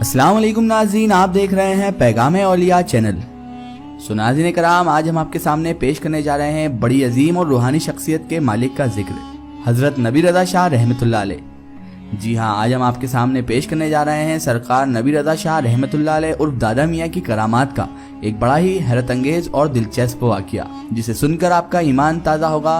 अस्सलाम वालेकुम नाज़रीन, आप देख रहे हैं पैगाम औलिया चैनल। सो नाज़रीन कराम, आज हम आपके सामने पेश करने जा रहे हैं बड़ी अजीम और रूहानी शख्सियत के मालिक का जिक्र, हज़रत नबी रज़ा शाह रहमतुल्लाह अलैह। जी हाँ, आज हम आपके सामने पेश करने जा रहे हैं सरकार नबी रज़ा शाह रहमतुल्लाह अलैह उर्फ दादा मियाँ की करामात का एक बड़ा ही हैरत अंगेज और दिलचस्प वाक़या, जिसे सुनकर आपका ईमान ताज़ा होगा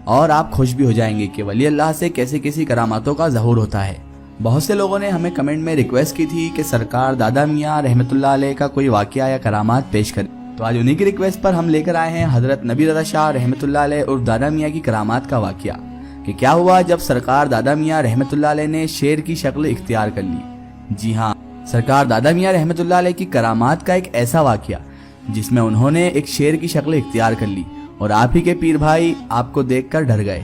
और आप खुश भी हो जाएंगे कि वली अल्लाह से कैसे कैसी करामातों का ज़हूर होता है। बहुत से लोगों ने हमें कमेंट में रिक्वेस्ट की थी कि सरकार दादा मियाँ रहमतुल्लाह अलैह का कोई वाक़या या करामात पेश करें, तो आज उन्हीं की रिक्वेस्ट पर हम लेकर आए हैं हज़रत नबी रज़ा शाह रहमतुल्लाह अलैह उर्फ दादा मियाँ की करामात का वाक़या कि क्या हुआ जब सरकार दादा मियाँ रहमतुल्लाह अलैह ने शेर की शक्ल इख्तियार कर ली। जी हाँ, सरकार दादा मियाँ रहमतुल्लाह अलैह की करामात का एक ऐसा वाक़या जिसमें उन्होंने एक शेर की शक्ल इख्तियार कर ली और आप ही के पीर भाई आपको देखकर डर गए।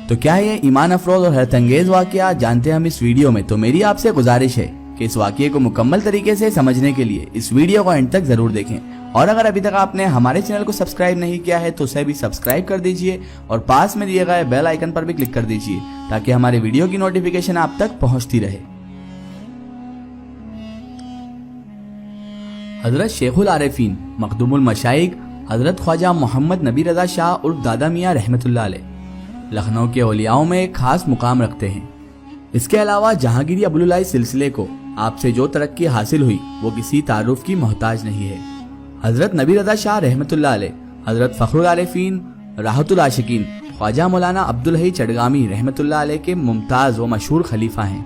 तो क्या ये ईमान अफरोज और हैरत अंगेज वाक़या जानते हैं हम इस वीडियो में। तो मेरी आपसे गुजारिश है कि इस वाक़ये को मुकम्मल तरीके से समझने के लिए इस वीडियो को एंड तक जरूर देखें, और अगर अभी तक आपने हमारे चैनल को सब्सक्राइब नहीं किया है तो उसे भी सब्सक्राइब कर दीजिए और पास में दिए गए बेल आइकन पर भी क्लिक कर दीजिए ताकि हमारे वीडियो की नोटिफिकेशन आप तक पहुंचती रहे। हजरत शेखुल आरिफीन मखदूमुल मशाइख हजरत ख्वाजा मोहम्मद नबी रज़ा शाह उर्फ दादा मियाँ रहमतुल्लाह अलैह लखनऊ के औलियाओं में एक खास मुकाम रखते हैं। इसके अलावा जहांगीरी अबुलुलाई सिलसिले को आपसे जो तरक्की हासिल हुई वो किसी तारुफ की मोहताज नहीं है। हजरत नबी रज़ा शाह रहमतुल्लाह अलैह हजरत फखरुल आरिफीन राहतुल आशिकीन ख्वाजा मौलाना अब्दुल हई चटगामी रहमतुल्लाह अलैह के मुमताज व मशहूर खलीफा हैं।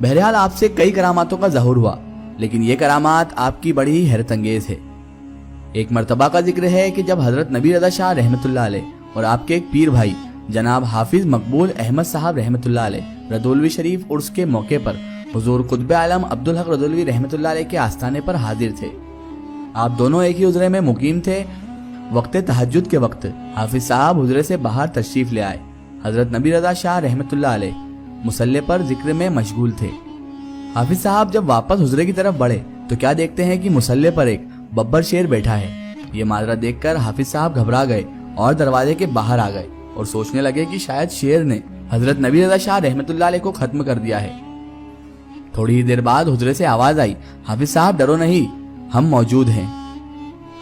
बहरहाल आपसे कई करामातों का ज़हूर हुआ, लेकिन ये करामात आपकी बड़ी ही हैरत अंगेज है। एक मर्तबा का जिक्र है कि जब हजरत नबी रज़ा शाह रहमतुल्लाह अलैह और आपके एक पीर भाई जनाब हाफिज मकबूल अहमद साहब रहमतुल्लाह अलैह रदौलवी शरीफ उर्स के मौके पर हुजूर कुतुब आलम अब्दुल हक रदौलवी रहमतुल्लाह अलैह के आस्थाने पर हाजिर थे। आप दोनों एक ही हुजरे में मुकीम थे। वक्त तहज्जुद के वक्त हाफिज साहब हुजरे से बाहर तशरीफ ले आए। हजरत नबी रज़ा शाह रहमतुल्लाह अलैह मुसल्ले पर जिक्र में मशगूल थे। हाफिज साहब जब वापस हुजरे की तरफ बढ़े तो क्या देखते हैं कि मुसल्ले पर एक बब्बर शेर बैठा है। ये माजरा देखकर हाफिज साहब घबरा गए और दरवाजे के बाहर आ गए और सोचने लगे कि शायद शेर ने हजरत नबी रज़ा शाह रहमतुल्लाह अलैह को खत्म कर दिया है। थोड़ी ही देर बाद हुजरे से आवाज आई, हाफिज साहब डरो नहीं, हम मौजूद हैं।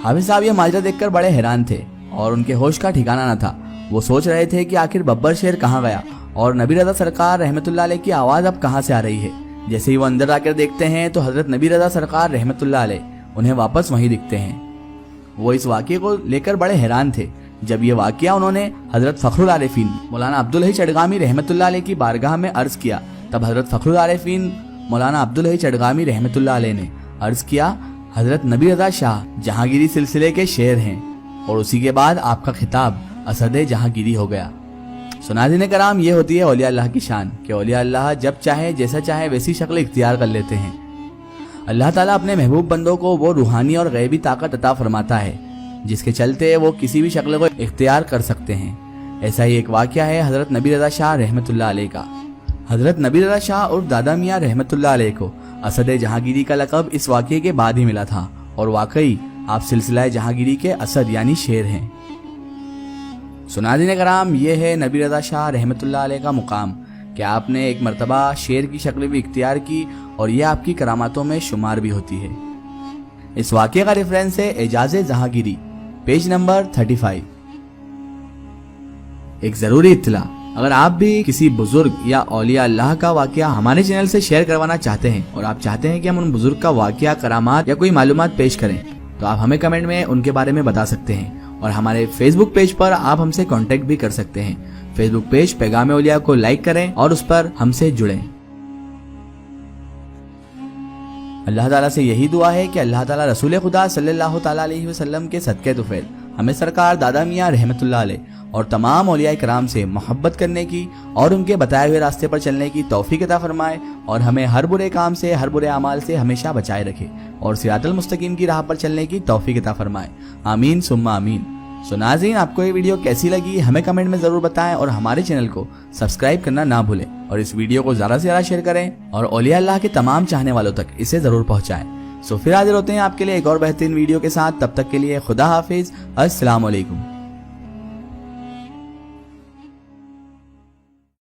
हाफिज साहब ये माजरा देखकर बड़े हैरान थे और उनके होश का ठिकाना न था। वो सोच रहे थे कि आखिर बब्बर शेर कहाँ गया और नबी रज़ा सरकार रहमतुल्लाह अलैह की आवाज अब कहाँ से आ रही है। जैसे ही वो अंदर आकर देखते हैं तो हजरत नबी रज़ा सरकार रहमतुल्लाह अलैह उन्हें वापस वहीं दिखते हैं। वो इस वाक़ये को लेकर बड़े हैरान थे। जब ये वाक़या उन्होंने हजरत फखरुल आरिफीन मौलाना अब्दुल हई चटगामी रहमतुल्लाह अलैह की बारगाह में अर्ज किया, तब हजरत फखरुल आरिफीन मौलाना अब्दुल हई चटगामी रहमतुल्लाह अलैह ने अर्ज किया, हजरत नबी रज़ा शाह जहांगीरी सिलसिले के शेर हैं। और उसी के बाद आपका खिताब असद जहांगीरी हो गया। नाज़रीन कराम, ये होती है औलिया अल्लाह की शान कि औलिया अल्लाह जब चाहे जैसा चाहे वैसी शक्ल इख्तियार कर लेते हैं। अल्लाह ताला अपने महबूब बंदों को वो रूहानी और गैबी ताकत अता फरमाता है जिसके चलते वो किसी भी शक्ल को इख्तियार कर सकते हैं। ऐसा ही एक वाक़या है हजरत नबी रज़ा शाह रहमतुल्लाह अलैह का। हजरत नबी रज़ा शाह और दादा मियाँ रहमतुल्लाह अलैह को असद जहांगीरी का लक़ब इस वाक़ये के बाद ही मिला था और वाकई आप सिलसिला जहांगीरी के असद यानी शेर हैं। नाज़रीन कराम, ये है नबी रज़ा शाह रहमतुल्लाह अलैह का मुकाम कि आपने एक मर्तबा शेर की शक्ल भी इख्तियार की और यह आपकी करामातों में शुमार भी होती है। इस वाक़ये का रेफरेंस है एजाज़े जहांगीरी, पेज नंबर 35। एक जरूरी इत्तला, अगर आप भी किसी बुजुर्ग या औलिया अल्लाह का वाक़या हमारे चैनल से शेयर करवाना चाहते हैं और आप चाहते हैं कि हम उन बुजुर्ग का वाक़या, करामात या कोई मालूमात पेश करें, तो आप हमें कमेंट में उनके बारे में बता सकते हैं। और हमारे फेसबुक पेज पर आप हमसे कांटेक्ट भी कर सकते हैं। फेसबुक पेज पैगाम औलिया को लाइक करें और उस पर हमसे जुड़ें। अल्लाह ताला से यही दुआ है कि अल्लाह ताला रसूल खुदा सल्लल्लाहु ताला अलैहि वसल्लम के सदक़े तुफ़ैल हमें सरकार दादा मियाँ रहमतुल्लाह अलैह और तमाम औलिया किराम से मोहब्बत करने की और उनके बताए हुए रास्ते पर चलने की तौफीक अता फरमाए और हमें हर बुरे काम से, हर बुरे अमाल से हमेशा बचाए रखे और सिरातुल मुस्तकीम की राह पर चलने की तौफीक अता फरमाए। आमीन सुम्मा आमीन। नाज़रीन, आपको ये वीडियो कैसी लगी हमें कमेंट में जरूर बताएं और हमारे चैनल को सब्सक्राइब करना ना भूलें और इस वीडियो को ज्यादा से ज्यादा शेयर करें और औलिया अल्लाह के तमाम चाहने वालों तक इसे जरूर पहुंचाएं। फिर हाजिर होते हैं आपके लिए एक और बेहतरीन वीडियो के साथ। तब तक के लिए खुदा हाफिज, अस्सलाम वालेकुम।